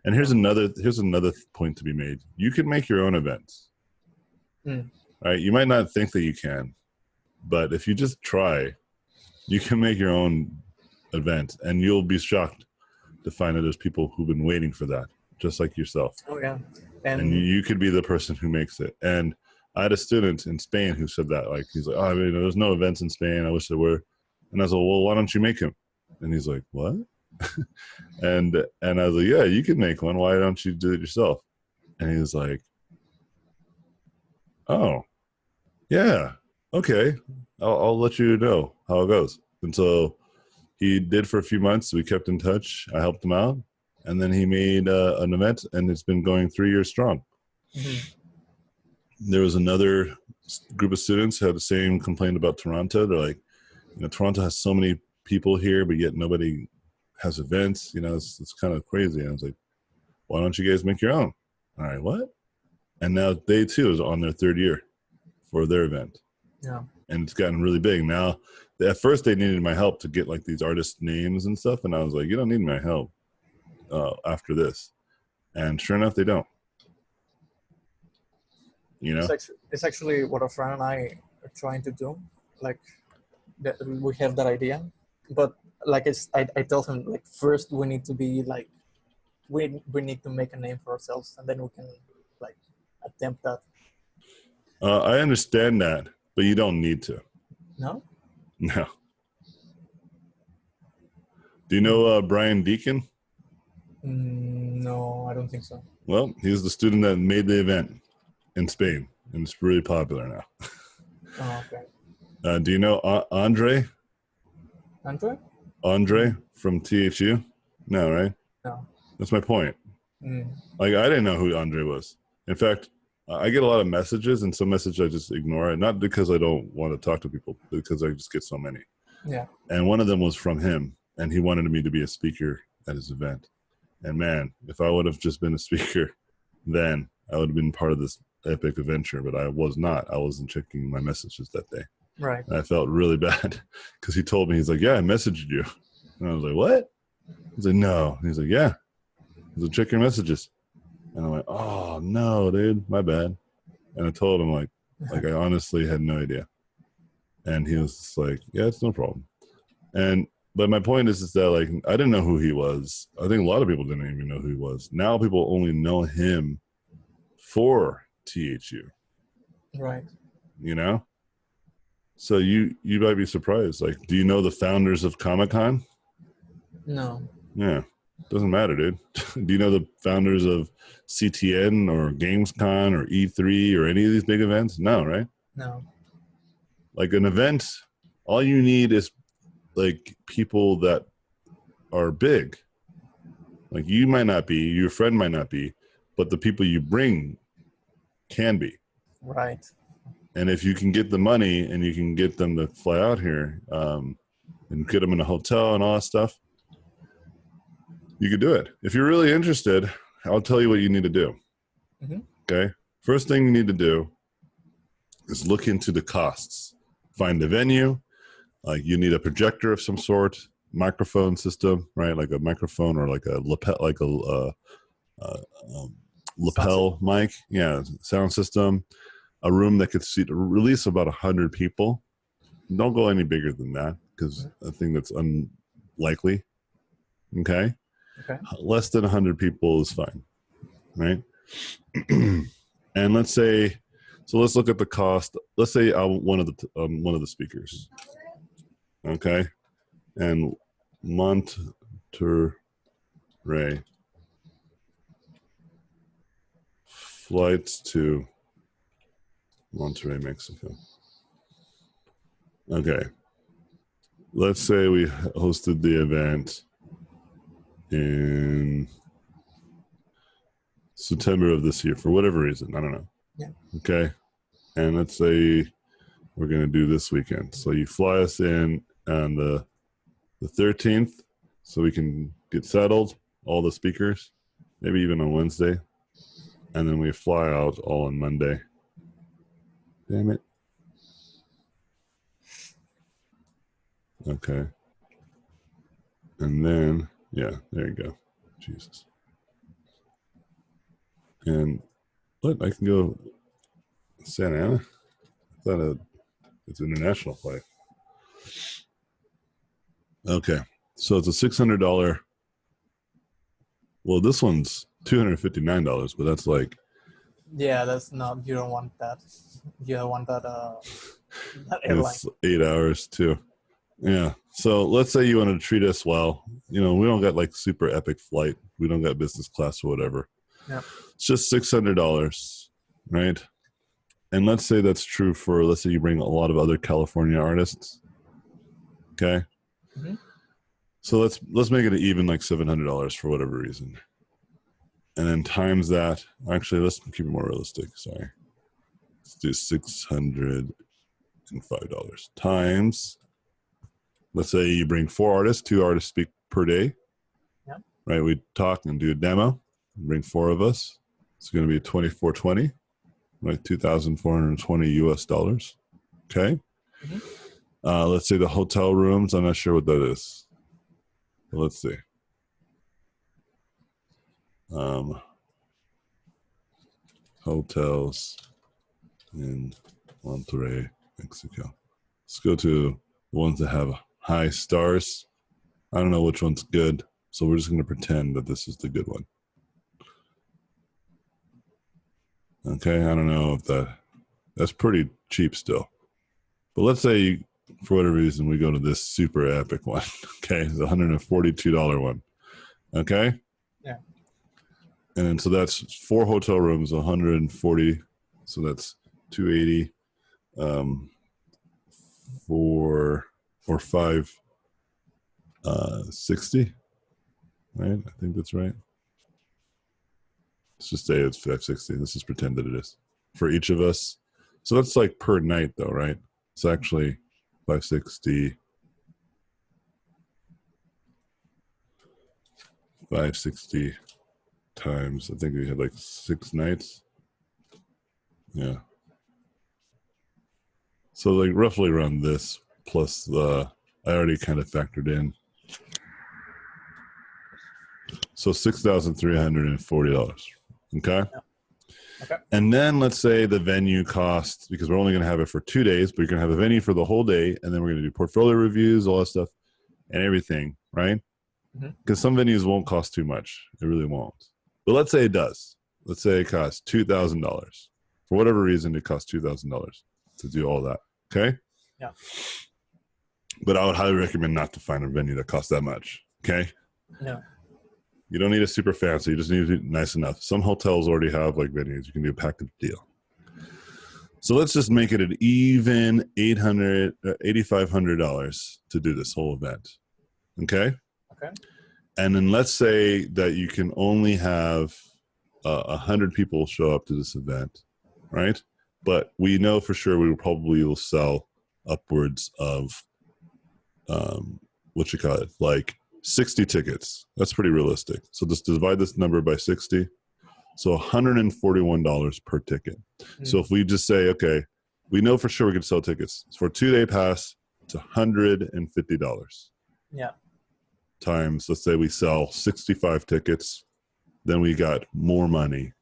And here's another point to be made. You can make your own events. Right? You might not think that you can, but if you just try, you can make your own event, and you'll be shocked to find that there's people who've been waiting for that, just like yourself. Oh yeah, and you could be the person who makes it. And I had a student in Spain who said that, like, he's like, oh, I mean, there's no events in Spain. I wish there were. And I was like, well, why don't you make him? And he's like, what? and I was like, yeah, you can make one. Why don't you do it yourself? And he was like, oh, yeah, okay. I'll let you know how it goes. And so he did for a few months. We kept in touch. I helped him out. And then he made an event, and it's been going 3 years strong. There was another group of students who had the same complaint about Toronto. They're like, Toronto has so many people here, but yet nobody has events. It's kind of crazy. And I was like, why don't you guys make your own? All right, what? And now they too is on their 3rd year for their event. Yeah. And it's gotten really big. Now, at first they needed my help to get like these artist names and stuff. And I was like, you don't need my help after this. And sure enough, they don't. It's actually what a friend and I are trying to do. Like, we have that idea, but like I told him, like, first we need to be like, we need to make a name for ourselves, and then we can like attempt that. I understand that, but you don't need to. No. Do you know Brian Deacon? No, I don't think so. Well, he's the student that made the event in Spain, and it's really popular now. Oh, okay. Do you know Andre? Andre from THU? No, right? No. That's my point. Like, I didn't know who Andre was. In fact, I get a lot of messages, and some messages I just ignore it, not because I don't want to talk to people, but because I just get so many. Yeah. And one of them was from him, and he wanted me to be a speaker at his event. And man, if I would have just been a speaker then, I would have been part of this epic adventure, but I was not. I wasn't checking my messages that day. Right. And I felt really bad because he told me, he's like, yeah, I messaged you. And I was like, what? He's like, no. And he's like, yeah. He's like, check your messages. And I'm like, oh, no, dude, my bad. And I told him, like I honestly had no idea. And he was just like, yeah, it's no problem. But my point is that, like, I didn't know who he was. I think a lot of people didn't even know who he was. Now people only know him for THU. Right. So you might be surprised. Like, do you know the founders of Comic-Con? No. Yeah. Doesn't matter, dude. Do you know the founders of CTN or GamesCon or E3 or any of these big events? No, right? No. Like, an event, all you need is like people that are big. Like, you might not be, your friend might not be, but the people you bring can be. Right. And if you can get the money and you can get them to fly out here and get them in a hotel and all that stuff, you could do it. If you're really interested, I'll tell you what you need to do. Okay? First thing you need to do is look into the costs. Find the venue. Like, you need a projector of some sort, microphone system, right? Like a microphone or like a lapel, lapel mic. Yeah, sound system. A room that could seat release about 100 people. Don't go any bigger than that because I think that's unlikely. Okay? Less than 100 people is fine, right? And let's say So let's look at the cost. Let's say one of the speakers. Okay, and Monterrey flights to Monterrey, Mexico. Okay, let's say we hosted the event in September of this year for whatever reason. I don't know. Yeah. Okay, and let's say we're going to do this weekend. So you fly us in on the 13th so we can get settled, all the speakers, maybe even on Wednesday. And then we fly out all on Monday. Damn it. Okay. And then, yeah, there you go. Jesus. And what? I can go Santa Ana? I thought it's an international flight. Okay. So it's a $600. Well, this one's $259, but that's like. Yeah, that's not. You don't want that. You don't want that. That airline. It's 8 hours too. Yeah. So let's say you want to treat us well. You know, we don't got like super epic flight. We don't got business class or whatever. Yeah. It's just $600, right? And let's say that's true for, let's say you bring a lot of other California artists. Okay. Mm-hmm. So let's make it even like $700 for whatever reason. And then times that, actually, let's keep it more realistic. Sorry. Let's do $605 times, let's say you bring 4 artists, 2 artists speak per day. Yeah. Right. We talk and do a demo, bring 4 of us. It's going to be $2,420, right? $2,420 US. Okay. Mm-hmm. Let's say the hotel rooms. I'm not sure what that is. But let's see. Hotels in Monterrey, Mexico. Let's go to the ones that have high stars. I don't know which one's good, so we're just going to pretend that this is the good one. Okay, I don't know if that's pretty cheap still. But let's say, for whatever reason, we go to this super epic one. Okay, the $142 one. Okay? Yeah. And so that's 4 hotel rooms, 140. So that's 280 for or 560. Right? I think that's right. Let's just say it's 560. Let's just pretend that it is for each of us. So that's like per night though, right? It's actually 560 times, I think we had like 6 nights. Yeah. So like roughly around this plus I already kind of factored in. So $6,340. Okay. Yeah. Okay. And then let's say the venue cost, because we're only going to have it for 2 days, but you're going to have a venue for the whole day, and then we're going to do portfolio reviews, all that stuff, and everything, right? Because some venues won't cost too much. It really won't. But let's say it does. Let's say it costs $2,000. For whatever reason, it costs $2,000 to do all that. Okay? Yeah. But I would highly recommend not to find a venue that costs that much. Okay? No. You don't need a super fancy. You just need to be nice enough. Some hotels already have like venues. You can do a package deal. So let's just make it an even $8,500 to do this whole event. Okay? Okay. And then let's say that you can only have 100 people show up to this event, right? But we know for sure we will sell upwards of, like 60 tickets. That's pretty realistic. So just divide this number by 60. So $141 per ticket. Mm-hmm. So if we just say, okay, we know for sure we can sell tickets. For a 2-day pass, it's $150. Yeah. Times, let's say we sell 65 tickets, then we got more money.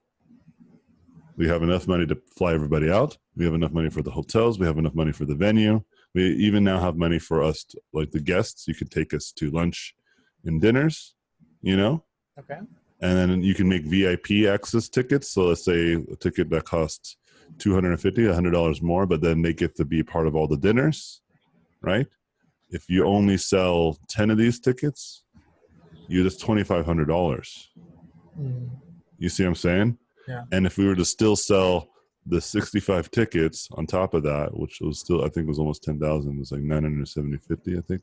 We have enough money to fly everybody out. We have enough money for the hotels. We have enough money for the venue. We even now have money for us, like the guests. You could take us to lunch and dinners, you know? Okay. And then you can make VIP access tickets. So let's say a ticket that costs $250, $100 more, but then they get to be part of all the dinners, right? If you only sell 10 of these tickets, you just $2,500. You see what I'm saying? Yeah. And if we were to still sell the 65 tickets on top of that, which was still, I think, was almost 10,000. It was like 950, I think.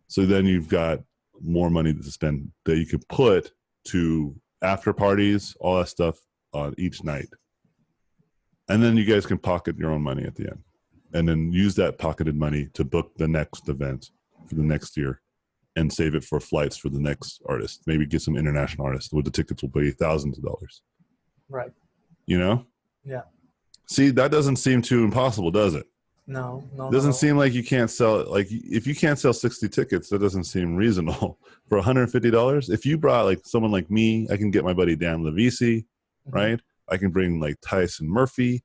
So then you've got more money to spend that you could put to after parties, all that stuff on each night. And then you guys can pocket your own money at the end. And then use that pocketed money to book the next event for the next year and save it for flights for the next artist. Maybe get some international artists where the tickets will pay thousands of dollars. Right. You know? Yeah. See, that doesn't seem too impossible, does it? No. It doesn't seem like you can't sell, like if you can't sell 60 tickets, that doesn't seem reasonable. For $150, if you brought like someone like me, I can get my buddy Dan Levisi, right? I can bring like Tyson Murphy,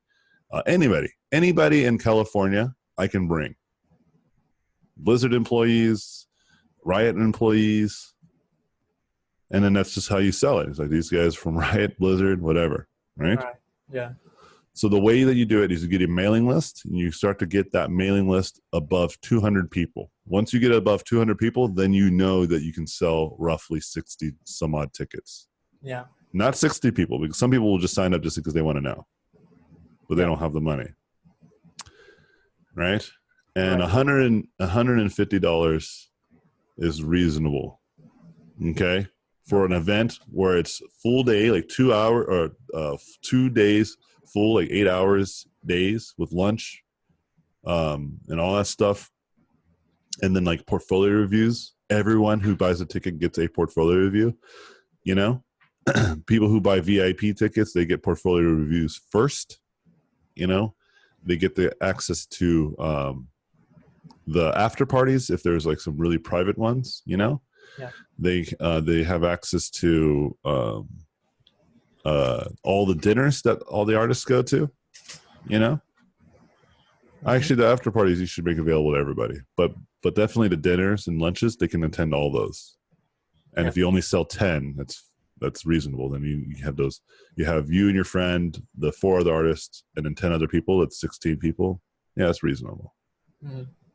anybody in California, I can bring. Blizzard employees, Riot employees, and then that's just how you sell it. It's like these guys from Riot, Blizzard, whatever, right? Yeah. So the way that you do it is you get a mailing list, and you start to get that mailing list above 200 people. Once you get above 200 people, then you know that you can sell roughly 60 some odd tickets. Yeah. Not 60 people, because some people will just sign up just because they want to know, but they don't have the money, right? And $150 is reasonable, okay, for an event where it's full day, like 2 hour or 2 days full, like 8 hours days with lunch, and all that stuff, and then like portfolio reviews. Everyone who buys a ticket gets a portfolio review. You know, people who buy VIP tickets, they get portfolio reviews first. You know, they get the access to the after parties if there's like some really private ones. You know, they have access to all the dinners that all the artists go to. You know, actually the after parties you should make available to everybody, but definitely the dinners and lunches, they can attend all those. And if you only sell 10, that's reasonable. Then you have those. You have you and your friend, the 4 other artists, and then 10 other people. That's 16 people. Yeah, that's reasonable.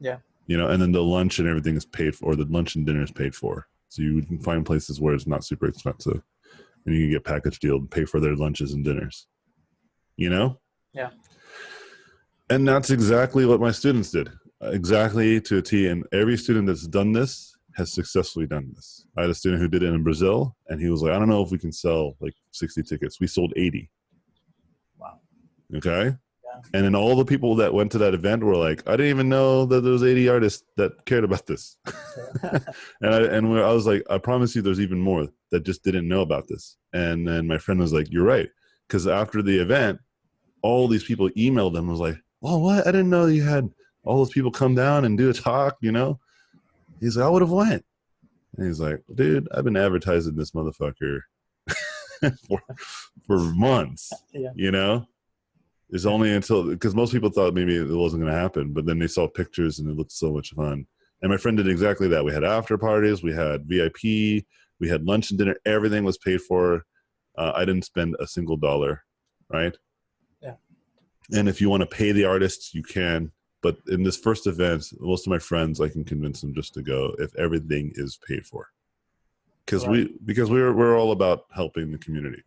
Yeah. You know, and then the lunch and everything is paid for. Or the lunch and dinner is paid for. So you can find places where it's not super expensive, and you can get package deal and pay for their lunches and dinners. You know. Yeah. And that's exactly what my students did, exactly to a T. And every student that's done this has successfully done this. I had a student who did it in Brazil, and he was like, I don't know if we can sell like 60 tickets. We sold 80. Wow. Okay. Yeah. And then all the people that went to that event were like, I didn't even know that there was 80 artists that cared about this. I was like, I promise you there's even more that just didn't know about this. And then my friend was like, you're right. Because after the event, all these people emailed him and was like, oh, what? I didn't know you had all those people come down and do a talk, you know? He's like, I would have went. And he's like, dude, I've been advertising this motherfucker for months, you know? It's only until, because most people thought maybe it wasn't going to happen, but then they saw pictures and it looked so much fun. And my friend did exactly that. We had after parties, we had VIP, we had lunch and dinner, everything was paid for. I didn't spend a single dollar, right? Yeah. And if you want to pay the artists, you can. But in this first event, most of my friends, I can convince them just to go if everything is paid for. Because we're all about helping the community.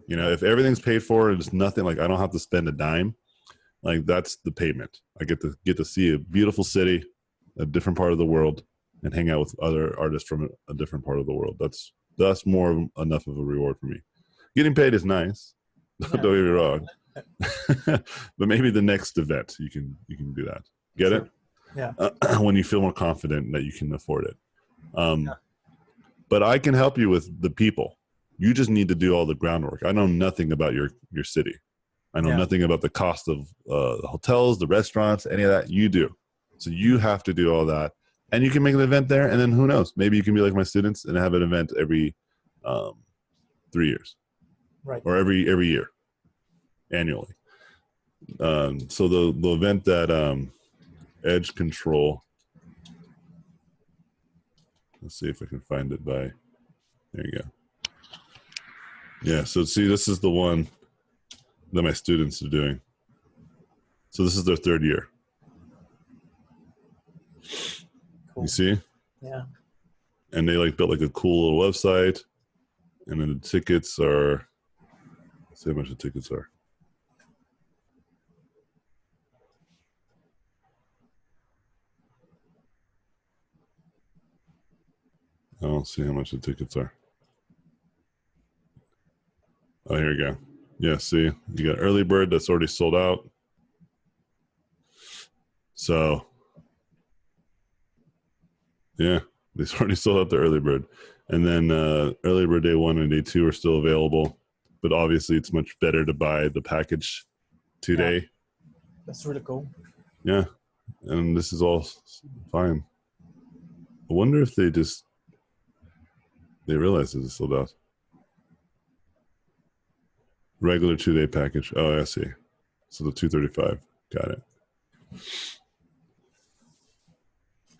You know, if everything's paid for and it's nothing, like I don't have to spend a dime, like that's the payment. I get to see a beautiful city, a different part of the world, and hang out with other artists from a different part of the world. That's more enough of a reward for me. Getting paid is nice. Don't get me wrong. But maybe the next event you can do that. Get it? Yeah. When you feel more confident that you can afford it. But I can help you with the people. You just need to do all the groundwork. I know nothing about your city. I know nothing about the cost of the hotels, the restaurants, any of that. You do. So you have to do all that. And you can make an event there, and then who knows? Maybe you can be like my students and have an event every 3 years. Right. Or every year. Annually. So the event that Edge Control, let's see if I can find it by, there you go. Yeah, so see, this is the one that my students are doing. So this is their third year. Cool. You see? Yeah. And they like built like a cool little website, and then the tickets are. Let's see how much the tickets are. I don't see how much the tickets are. Oh, here we go. Yeah, see, you got early bird that's already sold out. So, yeah, they already sold out the early bird. And then early bird day 1 and day 2 are still available. But obviously, it's much better to buy the package today. Yeah. That's really cool. Yeah, and this is all fine. I wonder if they realize it's sold out. Regular 2-day package. Oh, I see. So the $235. Got it.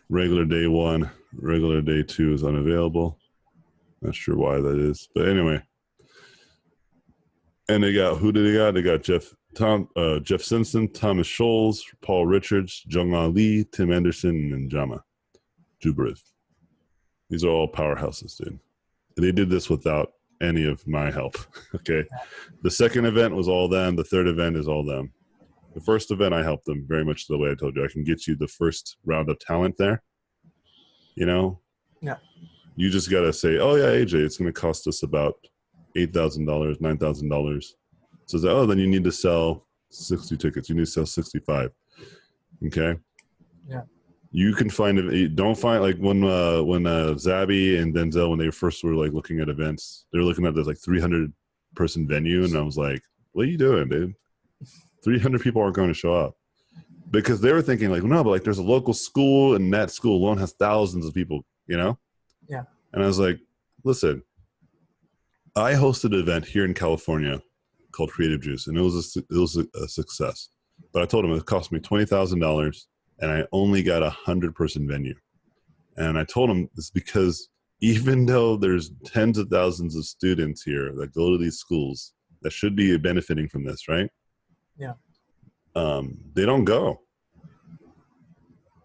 Regular day 1, regular day 2 is unavailable. Not sure why that is, but anyway. And they got, who did they got? They got Jeff Simpson, Thomas Scholes, Paul Richards, Jung-Ah Lee, Tim Anderson, and Jama Jubrith. These are all powerhouses, dude. They did this without any of my help. Okay. The second event was all them. The third event is all them. The first event, I helped them very much the way I told you. I can get you the first round of talent there. You know? Yeah. You just got to say, oh, yeah, AJ, it's going to cost us about $8,000, $9,000. So it's like, oh, then you need to sell 60 tickets. You need to sell 65. Okay? Yeah. You can find it. Don't find, like, when Zabby and Denzel, when they first were, like, looking at events, they were looking at this, like, 300-person venue, and I was like, what are you doing, dude? 300 people aren't going to show up. Because they were thinking, like, no, but, like, there's a local school, and that school alone has thousands of people, you know? Yeah. And I was like, listen, I hosted an event here in California called Creative Juice, and it was a success. But I told them it cost me $20,000, and I only got 100-person venue. And I told them it's because even though there's tens of thousands of students here that go to these schools that should be benefiting from this, right? Yeah. They don't go.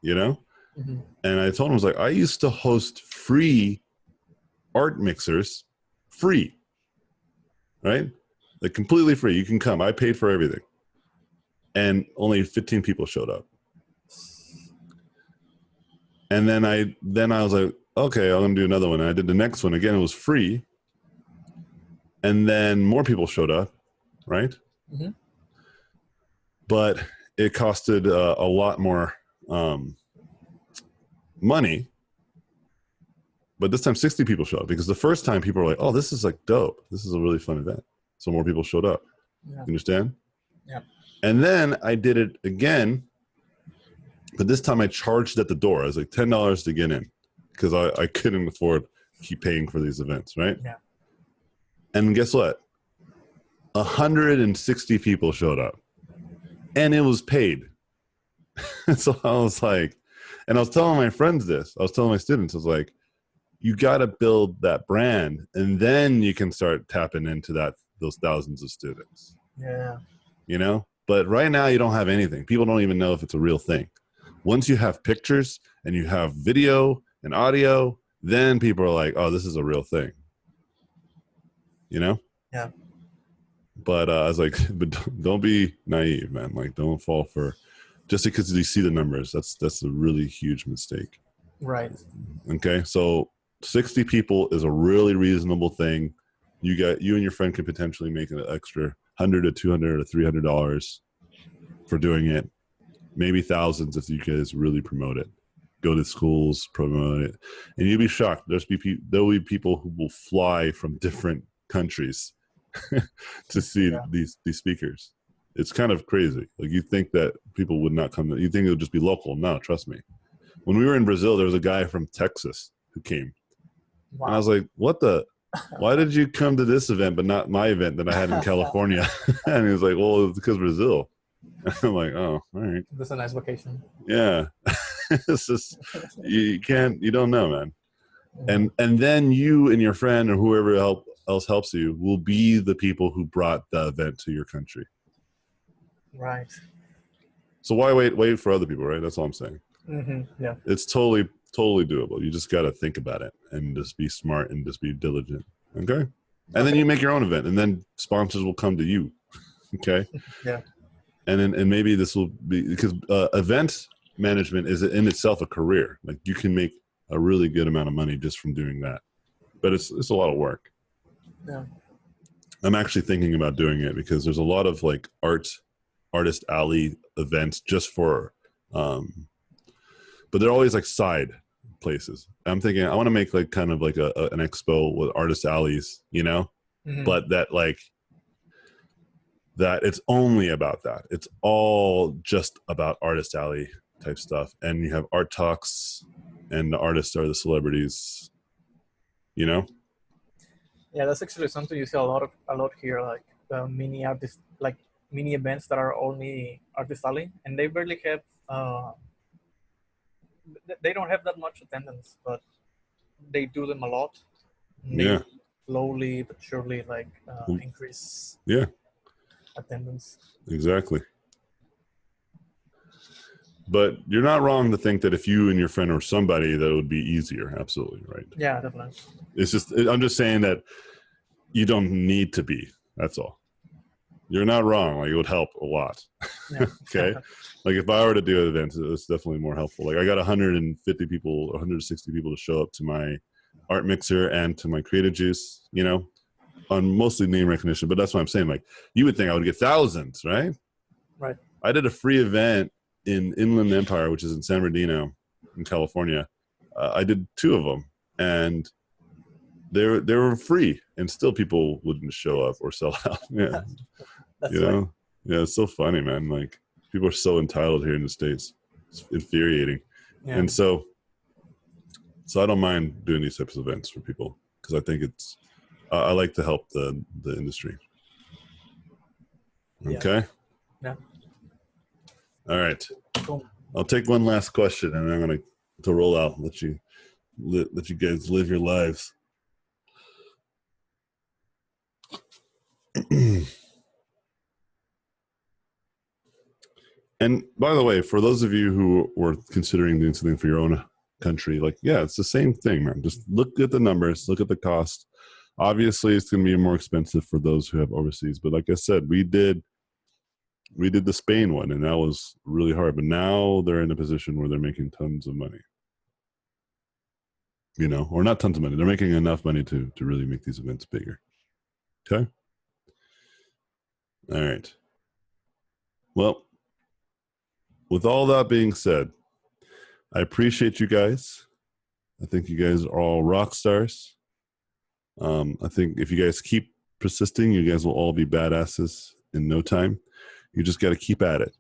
You know? Mm-hmm. And I told them, I was like, I used to host free art mixers, free, right? Like completely free. You can come. I paid for everything. And only 15 people showed up. And then I was like, okay, I'm going to do another one. And I did the next one. Again, it was free. And then more people showed up, right? Mm-hmm. But it costed a lot more money. But this time 60 people showed up because the first time people were like, oh, this is like dope. This is a really fun event. So more people showed up. Yeah. You understand? Yeah. And then I did it again, but this time I charged at the door. I was like $10 to get in because I couldn't afford to keep paying for these events, right? Yeah. And guess what? 160 people showed up and it was paid. So I was like, and I was telling my friends this. I was telling my students, I was like, you got to build that brand and then you can start tapping into those thousands of students. Yeah. You know? But right now you don't have anything. People don't even know if it's a real thing. Once you have pictures and you have video and audio, then people are like, oh, this is a real thing. You know? Yeah. But I was like, but don't be naive, man. Like, don't fall for just because you see the numbers. That's a really huge mistake. Right. Okay, so 60 people is a really reasonable thing. You and your friend could potentially make an extra $100 to $200 to $300 for doing it. Maybe thousands if you guys really promote it. Go to schools, promote it, and you'll be shocked. There will be people who will fly from different countries to see these speakers. It's kind of crazy. Like you think that people would not come. You think it would just be local. No, trust me. When we were in Brazil, there was a guy from Texas who came. Wow. And I was like, what the? Why did you come to this event but not my event that I had in California? And he was like, well, it's because Brazil. And I'm like, oh, all right. That's a nice vacation. Yeah. It's just, you don't know, man. And then you and your friend or whoever else helps you will be the people who brought the event to your country. Right. So why wait for other people, right? That's all I'm saying. Yeah. It's totally doable. You just got to think about it and just be smart and just be diligent. Okay. And then you make your own event, and then sponsors will come to you. Okay. Yeah. And maybe this will be because event management is in itself a career. Like you can make a really good amount of money just from doing that, but it's a lot of work. Yeah. I'm actually thinking about doing it because there's a lot of like artist alley events just for, but they're always like side places. I'm thinking I want to make like kind of like an expo with artist alleys, you know, but that like that it's only about that. It's all just about artist alley type stuff. And you have art talks and the artists are the celebrities, you know? Yeah, that's actually something you see a lot here, like mini artist, like mini events that are only artist alley, and they barely have, they don't have that much attendance, but they do them a lot. And Yeah. they slowly but surely like increase attendance. Exactly. But you're not wrong to think that if you and your friend or somebody, that would be easier. Absolutely, right? Yeah, definitely. It's just, I'm just saying that you don't need to be. That's all. You're not wrong. Like it would help a lot. Yeah. Okay. Like if I were to do an event, it's definitely more helpful. Like I got 150 people, 160 people to show up to my art mixer and to my creative juice, you know, on mostly name recognition. But that's what I'm saying. Like you would think I would get thousands, right? Right. I did a free event in Inland Empire, which is in San Bernardino in California. I did 2 of them and they were free and still people wouldn't show up or sell out. Yeah. That's you know? Yeah, it's so funny, man. Like people are so entitled here in the States. It's infuriating. Yeah. And so I don't mind doing these types of events for people because I think it's, I like to help the industry. Okay. Yeah. All right. Cool. I'll take one last question and I'm going to roll out, let you guys live your lives. And by the way, for those of you who were considering doing something for your own country, like, yeah, it's the same thing, man. Just look at the numbers, look at the cost. Obviously, it's going to be more expensive for those who have overseas. But like I said, we did the Spain one, and that was really hard. But now they're in a position where they're making tons of money. You know, or not tons of money. They're making enough money to really make these events bigger. Okay? All right. Well, with all that being said, I appreciate you guys. I think you guys are all rock stars. I think if you guys keep persisting, you guys will all be badasses in no time. You just got to keep at it.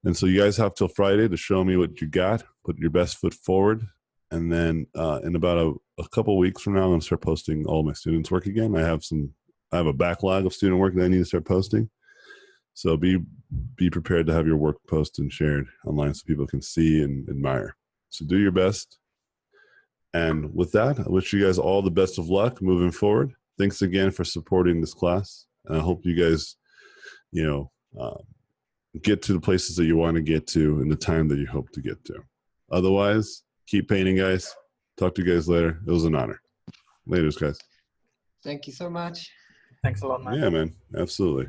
And so you guys have till Friday to show me what you got, put your best foot forward. And then in about a couple of weeks from now, I'm going to start posting all my students' work again. I have a backlog of student work that I need to start posting. So be prepared to have your work posted and shared online so people can see and admire. So do your best. And with that, I wish you guys all the best of luck moving forward. Thanks again for supporting this class. And I hope you guys, get to the places that you want to get to in the time that you hope to get to. Otherwise, keep painting, guys. Talk to you guys later. It was an honor. Laters, guys. Thank you so much. Thanks a lot, man. Yeah, man. Absolutely.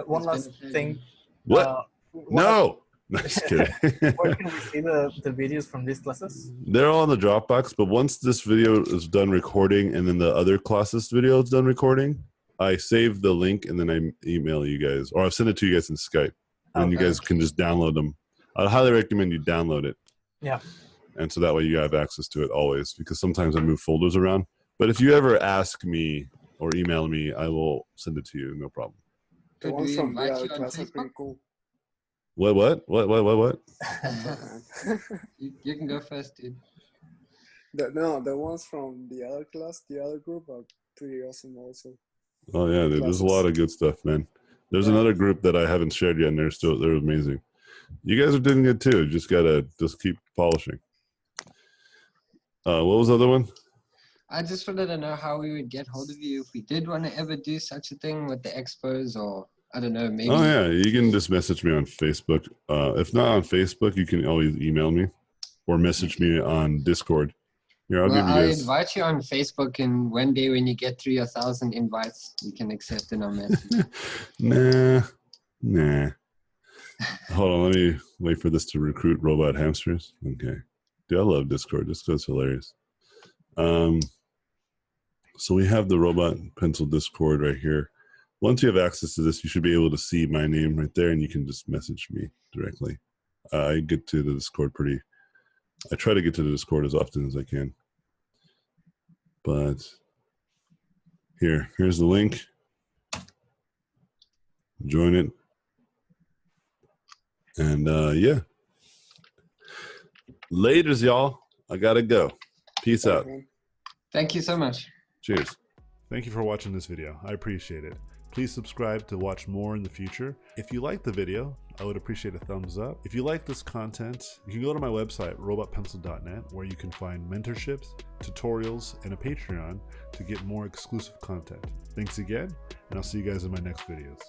One last thing. What? No! Just kidding. Where can we see the videos from these classes? They're all in the Dropbox, but once this video is done recording and then the other classes video is done recording, I save the link and then I email you guys, or I'll send it to you guys in Skype. And you guys can just download them. I'd highly recommend you download it. Yeah. And so that way you have access to it always, because sometimes I move folders around. But if you ever ask me or email me, I will send it to you, no problem. The ones from the other class are pretty cool. What? You can go first, dude. The ones from the other class, the other group are pretty awesome also. Oh yeah, dude, there's a lot of good stuff, man. There's another group that I haven't shared yet, and they're amazing. You guys are doing good too. Just gotta keep polishing. What was the other one? I just wanted to know how we would get hold of you if we did want to ever do such a thing with the expos or I don't know, maybe. Oh yeah, you can just message me on Facebook. If not on Facebook, you can always email me or message me on Discord. Here, I'll Well, give you I'll guys. invite you on Facebook, and one day when you get through 1,000 invites, you can accept in our message. Nah. Hold on, let me wait for this to recruit robot hamsters. Okay. Dude, I love Discord. Discord's hilarious. So we have the Robotpencil Discord right here. Once you have access to this, you should be able to see my name right there, and you can just message me directly. I get to the Discord I try to get to the Discord as often as I can. But here's the link. Join it. And yeah. Laters, y'all. I gotta go. Peace out. Thank you so much. Cheers. Thank you for watching this video. I appreciate it. Please subscribe to watch more in the future. If you liked the video, I would appreciate a thumbs up. If you like this content, you can go to my website, robotpencil.net, where you can find mentorships, tutorials, and a Patreon to get more exclusive content. Thanks again, and I'll see you guys in my next videos.